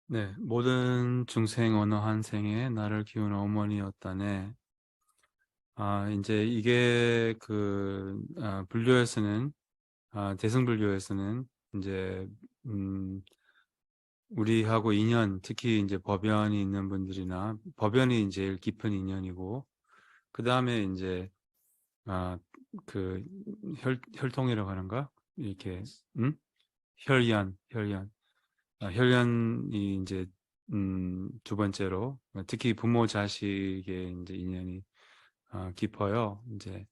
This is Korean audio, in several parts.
네, 모든 중생 어느 한 생에 나를 키운 어머니였다네. 이제 이게 불교에서는, 대승불교에서는 이제, 음, 우리하고 인연, 특히 이제 법연이 있는 분들이나, 법연이 제일 깊은 인연이고, 그 다음에 이제, 아, 그, 혈통이라고 하는가? 이렇게, 음? 혈연. 혈연이 이제 두 번째로 특히 부모 자식의 이제 인연이 깊어요. 이제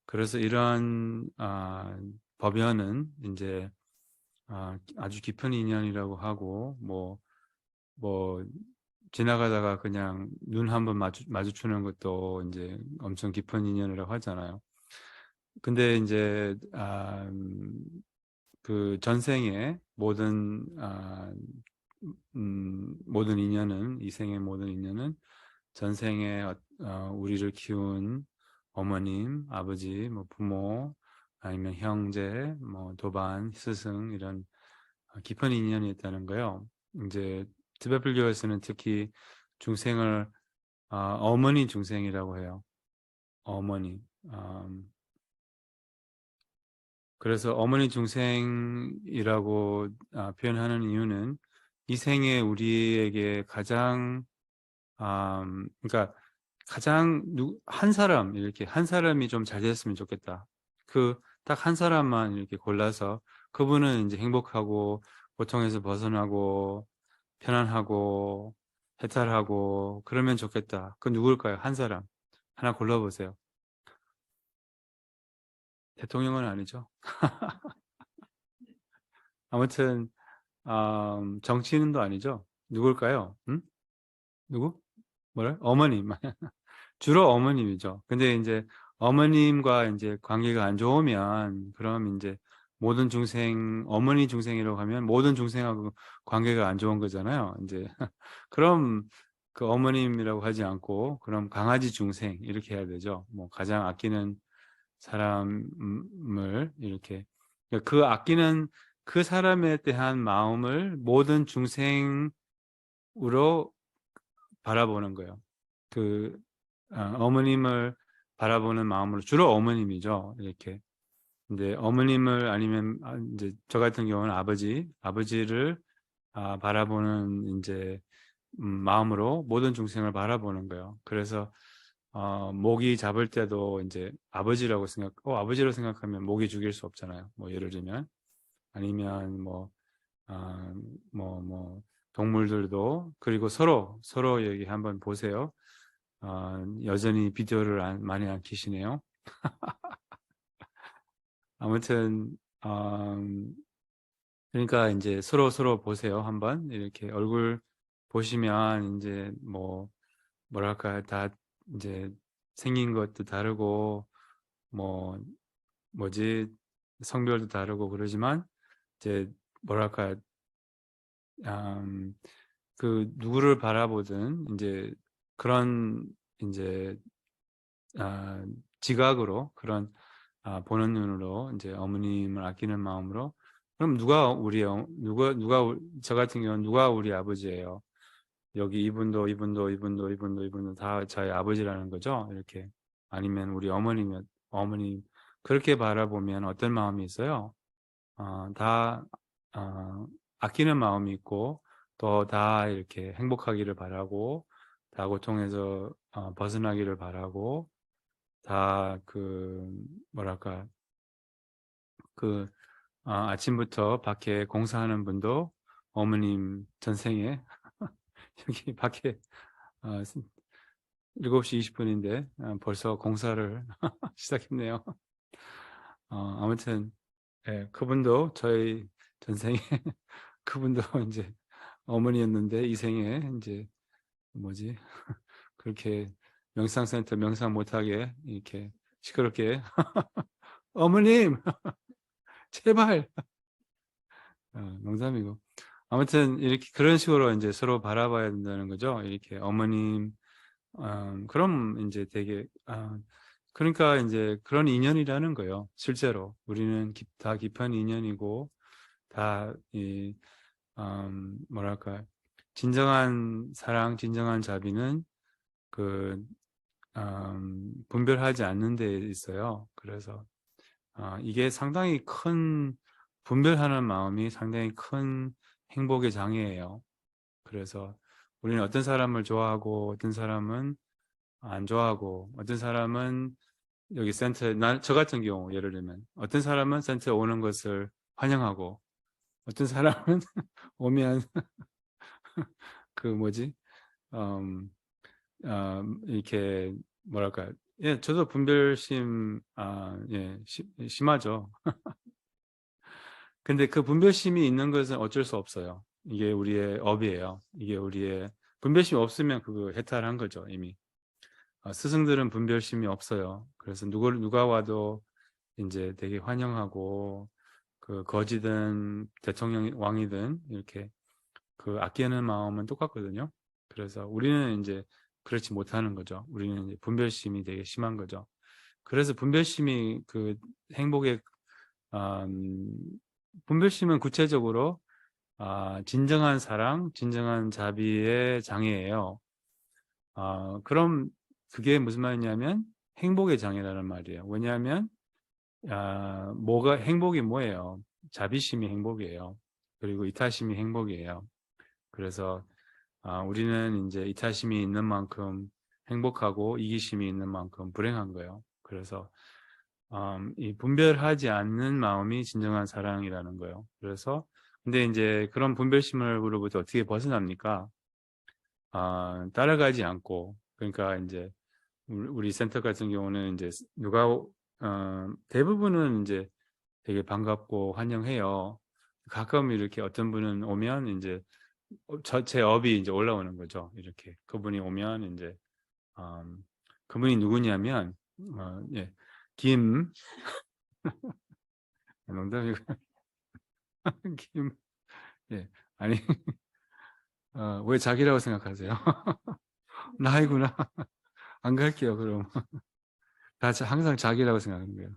그래서 이러한 법연은 이제 아주 깊은 인연이라고 하고 뭐 지나가다가 그냥 눈 한번 마주치는 것도 이제 엄청 깊은 인연이라고 하잖아요. 근데 이제 그 전생의 모든 인연은 이 생의 모든 인연은 전생에 우리를 키운 어머님, 아버지, 뭐 부모, 아니면 형제, 뭐 도반, 스승 이런 깊은 인연이 있다는 거요. 이제 티베트불교에서는 특히 중생을 어머니 중생이라고 해요. 어머니. 그래서 어머니 중생이라고 표현하는 이유는 이 생에 우리에게 그러니까 한 사람, 이렇게 한 사람이 좀 잘 됐으면 좋겠다. 그 딱 한 사람만 이렇게 골라서 그분은 이제 행복하고 고통에서 벗어나고 편안하고 해탈하고 그러면 좋겠다. 그 누굴까요? 한 사람. 하나 골라보세요. 대통령은 아니죠. 아무튼 정치인도 아니죠. 누굴까요? 응? 누구? 뭐래? 어머님. 주로 어머님이죠. 근데 이제 어머님과 이제 관계가 안 좋으면 그럼 이제 모든 중생, 어머니 중생이라고 하면 모든 중생하고 관계가 안 좋은 거잖아요. 이제 그럼 그 어머님이라고 하지 않고 그럼 강아지 중생 이렇게 해야 되죠. 뭐 가장 아끼는 사람을 이렇게 그 아끼는 그 사람에 대한 마음을 모든 중생으로 바라보는 거예요. 그 어머님을 바라보는 마음으로 주로 어머님이죠. 이렇게. 근데 어머님을 아니면 이제 저 같은 경우는 아버지를 바라보는 이제 마음으로 모든 중생을 바라보는 거예요. 그래서 모기 잡을 때도 이제 아버지라고 생각하면 모기 죽일 수 없잖아요. 뭐 예를 들면 아니면 아, 뭐 동물들도 그리고 서로 여기 한번 보세요. 여전히 비디오를 많이 안 키시네요. 아무튼 그러니까 이제 서로 보세요. 한번 이렇게 얼굴 보시면 이제 뭐랄까 다 이제 생긴 것도 다르고 뭐 뭐지 성별도 다르고 그러지만 이제 뭐랄까 음, 그 누구를 바라보든 이제 그런 이제 아, 지각으로 그런 보는 눈으로 이제 어머님을 아끼는 마음으로 그럼 저 같은 경우는 누가 우리 아버지예요? 여기 이분도 다 저희 아버지라는 거죠. 이렇게 아니면 우리 어머님 그렇게 바라보면 어떤 마음이 있어요? 다 아끼는 마음이 있고 또 다 이렇게 행복하기를 바라고 다 고통에서 벗어나기를 바라고 다 뭐랄까 그 아침부터 밖에 공사하는 분도 어머님 전생에 여기 밖에 7시 20분인데 벌써 공사를 시작했네요. 아무튼 그분도 저희 전생에 그분도 이제 어머니였는데 이 생에 이제 뭐지 그렇게 명상센터 명상 못하게 이렇게 시끄럽게 어머님 제발 농담이고 아무튼 이렇게 그런 식으로 이제 서로 바라봐야 된다는 거죠. 이렇게 어머님 그럼 이제 되게 그러니까 이제 그런 인연이라는 거예요. 실제로 우리는 다 깊은 인연이고 다 뭐랄까 진정한 사랑, 진정한 자비는 그 분별하지 않는 데 있어요. 그래서 이게 상당히 큰 분별하는 마음이 상당히 큰 행복의 장애예요. 그래서 우리는 어떤 사람을 좋아하고 어떤 사람은 안 좋아하고 어떤 사람은 여기 센터에 저 같은 경우 예를 들면 어떤 사람은 센터에 오는 것을 환영하고 어떤 사람은 오면 그 뭐지 이렇게 뭐랄까 예 저도 분별심 예 심하죠. 근데 그 분별심이 있는 것은 어쩔 수 없어요. 이게 우리의 업이에요. 이게 우리의 분별심이 없으면 그거 해탈한 거죠 이미. 스승들은 분별심이 없어요. 그래서 누가 와도 이제 되게 환영하고 그 거지든 대통령 왕이든 이렇게 그 아끼는 마음은 똑같거든요. 그래서 우리는 이제 그렇지 못하는 거죠. 우리는 이제 분별심이 되게 심한 거죠. 그래서 분별심이 그 행복의 음, 분별심은 구체적으로 진정한 사랑, 진정한 자비의 장애예요. 그럼 그게 무슨 말이냐면 행복의 장애라는 말이에요. 왜냐하면 뭐가 행복이 뭐예요? 자비심이 행복이에요. 그리고 이타심이 행복이에요. 그래서 우리는 이제 이타심이 있는 만큼 행복하고 이기심이 있는 만큼 불행한 거예요. 그래서 이 분별하지 않는 마음이 진정한 사랑이라는 거예요. 그래서 근데 이제 그런 분별심으로부터 어떻게 벗어납니까? 따라가지 않고 그러니까 이제 우리 센터 같은 경우는 이제 누가 대부분은 이제 되게 반갑고 환영해요. 가끔 이렇게 어떤 분은 오면 이제 제 업이 이제 올라오는 거죠. 이렇게 그분이 오면 이제 그분이 누구냐면 예, 김 농담이고 김 예, 아니 왜 자기라고 생각하세요? 나이구나. 안 갈게요. 그럼 항상 자기라고 생각하는 거예요.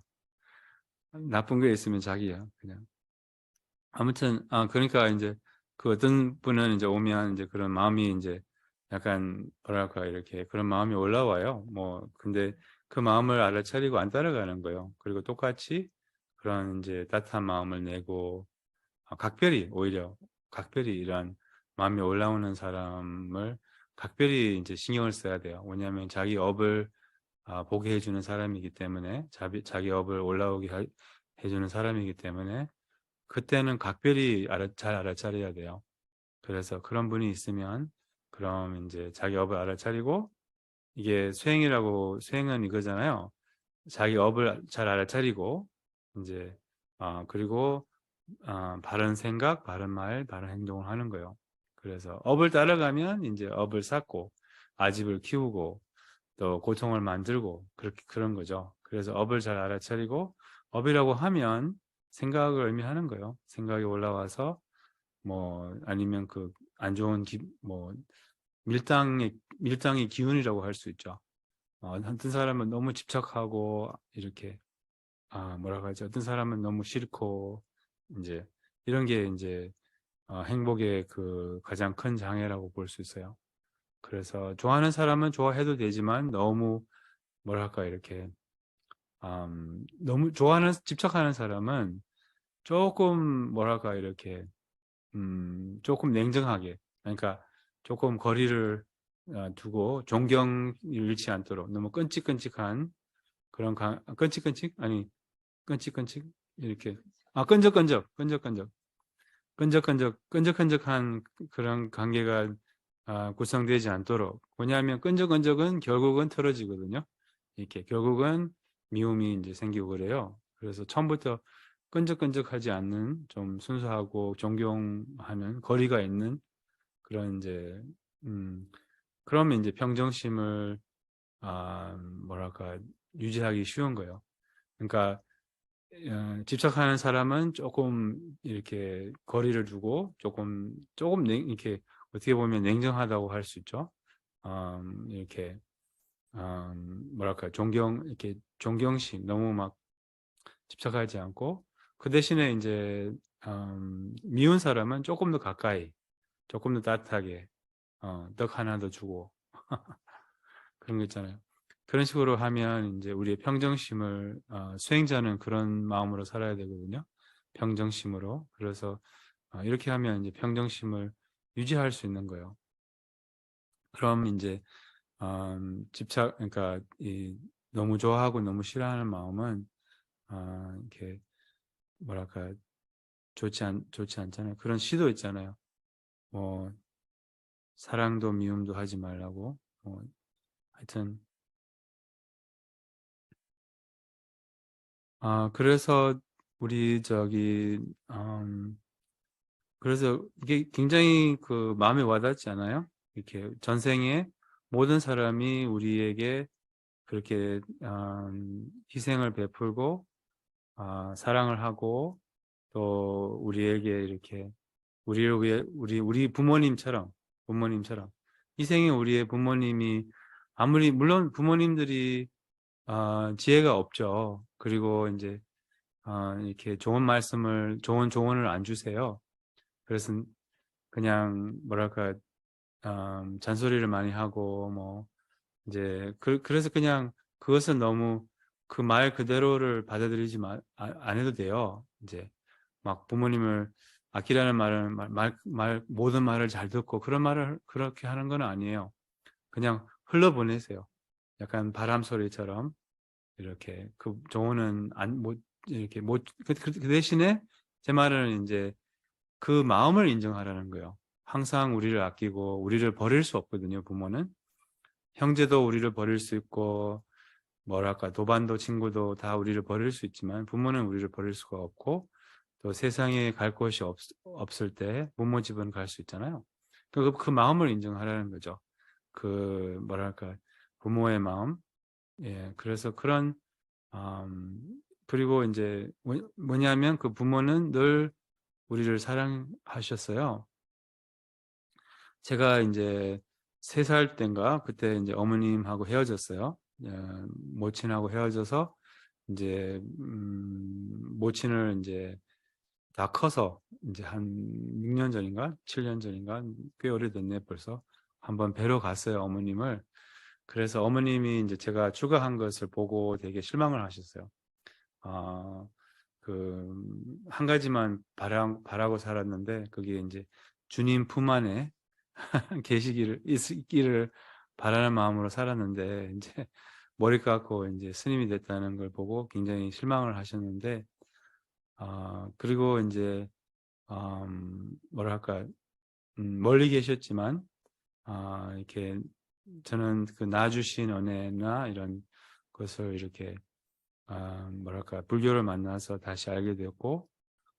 나쁜 게 있으면 자기야 그냥. 아무튼 그러니까 이제 그 어떤 분은 이제 오면 이제 그런 마음이 이제 약간 뭐랄까 이렇게 그런 마음이 올라와요. 뭐 근데 그 마음을 알아차리고 안 따라가는 거예요. 그리고 똑같이 그런 이제 따뜻한 마음을 내고 각별히 오히려 각별히 이런 마음이 올라오는 사람을 각별히 이제 신경을 써야 돼요. 왜냐하면 자기 업을 보게 해주는 사람이기 때문에 자기 업을 올라오게 해주는 사람이기 때문에 그때는 각별히 잘 알아차려야 돼요. 그래서 그런 분이 있으면 그럼 이제 자기 업을 알아차리고 이게 수행은 이거잖아요. 자기 업을 잘 알아차리고 이제 그리고 바른 생각, 바른 말, 바른 행동을 하는 거예요. 그래서 업을 따라가면 이제 업을 쌓고 아집을 키우고 또 고통을 만들고 그런 거죠. 그래서 업을 잘 알아차리고 업이라고 하면 생각을 의미하는 거예요. 생각이 올라와서 뭐 아니면 그 안 좋은 뭐 밀당의 기운이라고 할 수 있죠. 어떤 사람은 너무 집착하고 이렇게 뭐라고 하죠? 어떤 사람은 너무 싫고 이제 이런 게 이제 행복의 그 가장 큰 장애라고 볼 수 있어요. 그래서 좋아하는 사람은 좋아해도 되지만 너무 뭐랄까 이렇게 너무 집착하는 사람은 조금 뭐랄까 이렇게 조금 냉정하게 그러니까 조금 거리를 두고 존경을 잃지 않도록 너무 끈찍끈찍한 그런 끈찍끈찍 아니 끈찍끈찍 이렇게 끈적끈적한 그런 관계가 구성되지 않도록 왜냐하면 끈적끈적은 결국은 틀어지거든요. 이렇게 결국은 미움이 이제 생기고 그래요. 그래서 처음부터 끈적끈적하지 않는 좀 순수하고 존경하는 거리가 있는 그런 이제 그러면 이제 평정심을 뭐랄까 유지하기 쉬운 거예요. 그러니까 집착하는 사람은 조금 이렇게 거리를 두고 조금 이렇게 어떻게 보면 냉정하다고 할 수 있죠. 이렇게 뭐랄까 이렇게 존경심 너무 막 집착하지 않고 그 대신에 이제 미운 사람은 조금 더 가까이 조금 더 따뜻하게 떡 하나 더 주고 그런 거 있잖아요. 그런 식으로 하면 이제 우리의 평정심을 수행자는 그런 마음으로 살아야 되거든요. 평정심으로. 그래서 이렇게 하면 이제 평정심을 유지할 수 있는 거예요. 그럼 이제 집착, 그러니까 너무 좋아하고 너무 싫어하는 마음은 이렇게 뭐랄까 좋지 않잖아요. 그런 시도 있잖아요. 뭐 사랑도 미움도 하지 말라고. 하여튼 그래서 우리 그래서 이게 굉장히 그 마음에 와닿지 않아요? 이렇게 전생에 모든 사람이 우리에게 그렇게 희생을 베풀고 사랑을 하고 또 우리에게 이렇게 우리를 위해 우리 부모님처럼 희생이 우리의 부모님이 아무리 물론 부모님들이 지혜가 없죠. 그리고 이제 이렇게 좋은 조언을 안 주세요. 그래서 그냥 뭐랄까 잔소리를 많이 하고 뭐 이제 그래서 그냥 그것은 너무 그 말 그대로를 받아들이지 안 해도 돼요. 이제 막 부모님을 아끼라는 말은 모든 말을 잘 듣고 그런 말을 그렇게 하는 건 아니에요. 그냥 흘러보내세요. 약간 바람 소리처럼 이렇게 그 조언은 안 못 이렇게 그 대신에 제 말은 이제 그 마음을 인정하라는 거예요. 항상 우리를 아끼고 우리를 버릴 수 없거든요. 부모는 형제도 우리를 버릴 수 있고 뭐랄까 도반도 친구도 다 우리를 버릴 수 있지만 부모는 우리를 버릴 수가 없고 또 세상에 갈 곳이 없을 때 부모 집은 갈 수 있잖아요. 그 마음을 인정하라는 거죠. 그 뭐랄까 부모의 마음. 예, 그래서 그런 그리고 이제 뭐냐면 그 부모는 늘 우리를 사랑하셨어요. 제가 이제 3살 때인가 그때 이제 어머님하고 헤어졌어요. 모친하고 헤어져서 이제 모친을 이제 다 커서 이제 한 6년 전인가 7년 전인가 꽤 오래됐네 벌써 한번 뵈러 갔어요 어머님을. 그래서 어머님이 이제 제가 출가한 것을 보고 되게 실망을 하셨어요. 아, 한 가지만 바라고 살았는데 그게 이제 주님 품 안에 계시기를 있기를 바라는 마음으로 살았는데 이제 머리 깎고 이제 스님이 됐다는 걸 보고 굉장히 실망을 하셨는데 그리고 이제 뭐랄까 멀리 계셨지만 이렇게 저는 그 낳아주신 은혜나 이런 것을 이렇게 뭐랄까 불교를 만나서 다시 알게 되었고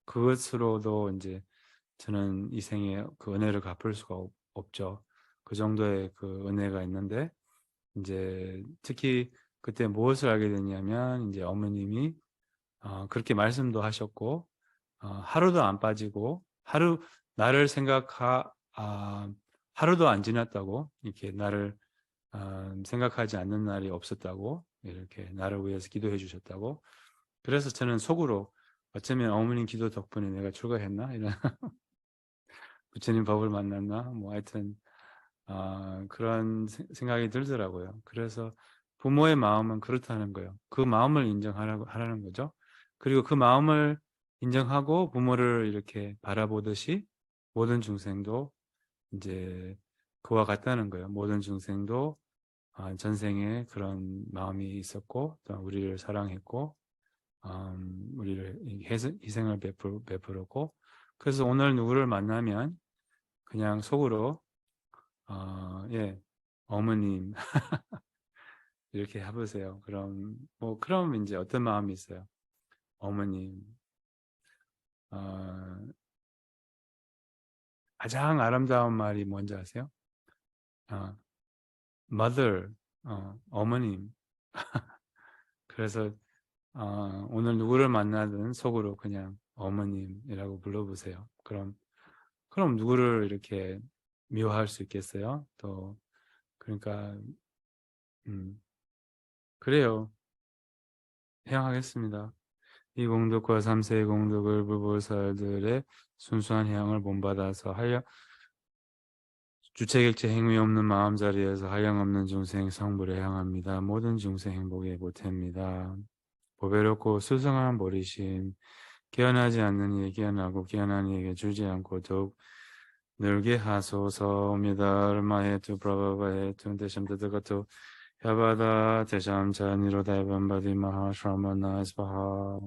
그것으로도 이제 저는 이 생에 그 은혜를 갚을 수가 없죠. 그 정도의 그 은혜가 있는데 이제 특히 그때 무엇을 알게 됐냐면 이제 어머님이 그렇게 말씀도 하셨고 하루도 안 빠지고 나를 하루도 안 지났다고 이렇게 나를 생각하지 않는 날이 없었다고 이렇게 나를 위해서 기도해 주셨다고. 그래서 저는 속으로 어쩌면 어머님 기도 덕분에 내가 출가했나 이런 부처님 법을 만났나 뭐 하여튼 그런 생각이 들더라고요. 그래서 부모의 마음은 그렇다는 거예요. 그 마음을 하라는 거죠. 그리고 그 마음을 인정하고 부모를 이렇게 바라보듯이 모든 중생도 이제 그와 같다는 거예요. 모든 중생도 전생에 그런 마음이 있었고 또 우리를 사랑했고 우리를 희생을 베풀었고 그래서 오늘 누구를 만나면 그냥 속으로 예, 어머님 이렇게 해보세요. 그럼 이제 어떤 마음이 있어요? 어머님 어, 가장 아름다운 말이 뭔지 아세요? 어, mother 어머님. 그래서 오늘 누구를 만나든 속으로 그냥 어머님이라고 불러보세요. 그럼 누구를 이렇게 미워할 수 있겠어요? 또 그러니까 그래요. 해양하겠습니다. 이 공덕과 삼세의 공덕을 불보살들의 순수한 해양을 본받아서 하려 주체객체 행위 없는 마음자리에서 한량없는 중생 성불에 향합니다. 모든 중생 행복의 보태입니다. 보배롭고 수성한 보리심, 깨어나지 않는 이에 깨어나고 깨어난 이에게 주지 않고 더욱 늘게 하소서입니다. 얼마해투 프라바바해투 대샴드드가투 야바다 대샴자 니로다이반바디 마하샤마나 스바하